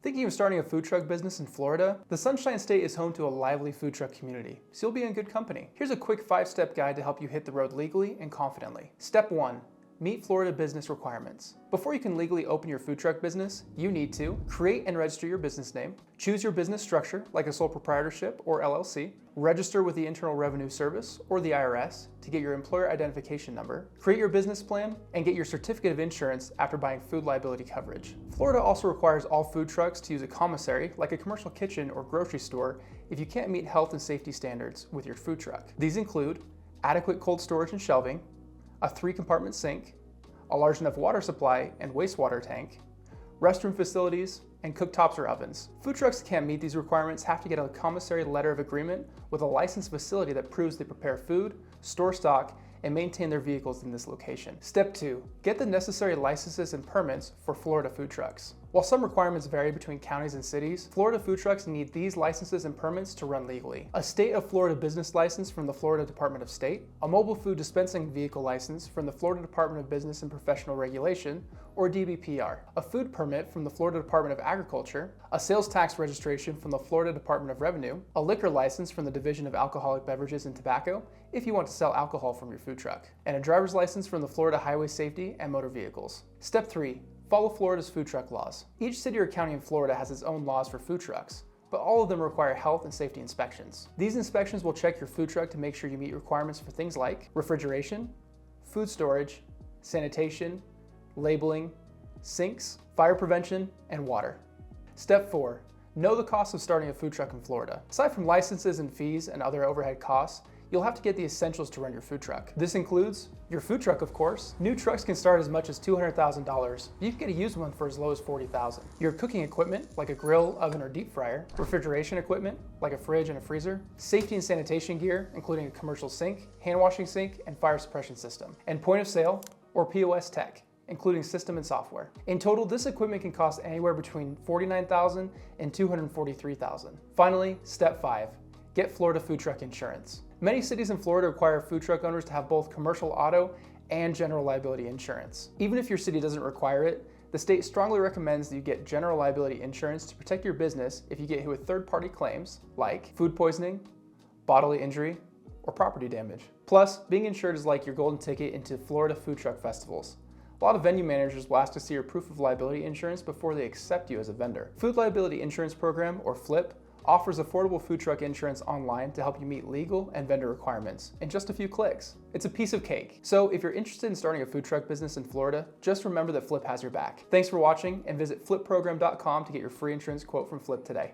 Thinking of starting a food truck business in Florida? The Sunshine State is home to a lively food truck community, so you'll be in good company. Here's a quick 5-step guide to help you hit the road legally and confidently. Step 1. Meet Florida business requirements. Before you can legally open your food truck business, you need to create and register your business name, choose your business structure like a sole proprietorship or LLC, register with the Internal Revenue Service or the IRS to get your employer identification number, create your business plan, and get your certificate of insurance after buying food liability coverage. Florida also requires all food trucks to use a commissary like a commercial kitchen or grocery store if you can't meet health and safety standards with your food truck. These include adequate cold storage and shelving, a 3-compartment sink, a large enough water supply and wastewater tank, restroom facilities, and cooktops or ovens. Food trucks that can't meet these requirements have to get a commissary letter of agreement with a licensed facility that proves they prepare food, store stock, and maintain their vehicles in this location. Step 2. Get the necessary licenses and permits for Florida food trucks. While some requirements vary between counties and cities, Florida food trucks need these licenses and permits to run legally. A State of Florida business license from the Florida Department of State, a mobile food dispensing vehicle license from the Florida Department of Business and Professional Regulation, or DBPR, a food permit from the Florida Department of Agriculture, a sales tax registration from the Florida Department of Revenue, a liquor license from the Division of Alcoholic Beverages and Tobacco if you want to sell alcohol from your food truck, and a driver's license from the Florida Highway Safety and Motor Vehicles. Step 3. Follow Florida's food truck laws. Each city or county in Florida has its own laws for food trucks, but all of them require health and safety inspections. These inspections will check your food truck to make sure you meet requirements for things like refrigeration, food storage, sanitation, labeling, sinks, fire prevention, and water. Step 4. Know the cost of starting a food truck in Florida. Aside from licenses and fees and other overhead costs, you'll have to get the essentials to run your food truck. This includes your food truck, of course. New trucks can start as much as $200,000. You can get a used one for as low as $40,000. Your cooking equipment, like a grill, oven, or deep fryer. Refrigeration equipment, like a fridge and a freezer. Safety and sanitation gear, including a commercial sink, hand washing sink, and fire suppression system. And point of sale, or POS tech, including system and software. In total, this equipment can cost anywhere between $49,000 and $243,000. Finally, step 5. Get Florida food truck insurance. Many cities in Florida require food truck owners to have both commercial auto and general liability insurance. Even if your city doesn't require it, the state strongly recommends that you get general liability insurance to protect your business if you get hit with third-party claims like food poisoning, bodily injury, or property damage. Plus, being insured is like your golden ticket into Florida food truck festivals. A lot of venue managers will ask to see your proof of liability insurance before they accept you as a vendor. Food Liability Insurance Program, or FLIP, offers affordable food truck insurance online to help you meet legal and vendor requirements in just a few clicks. It's a piece of cake. So if you're interested in starting a food truck business in Florida, just remember that FLIP has your back. Thanks for watching, and visit flipprogram.com to get your free insurance quote from FLIP today.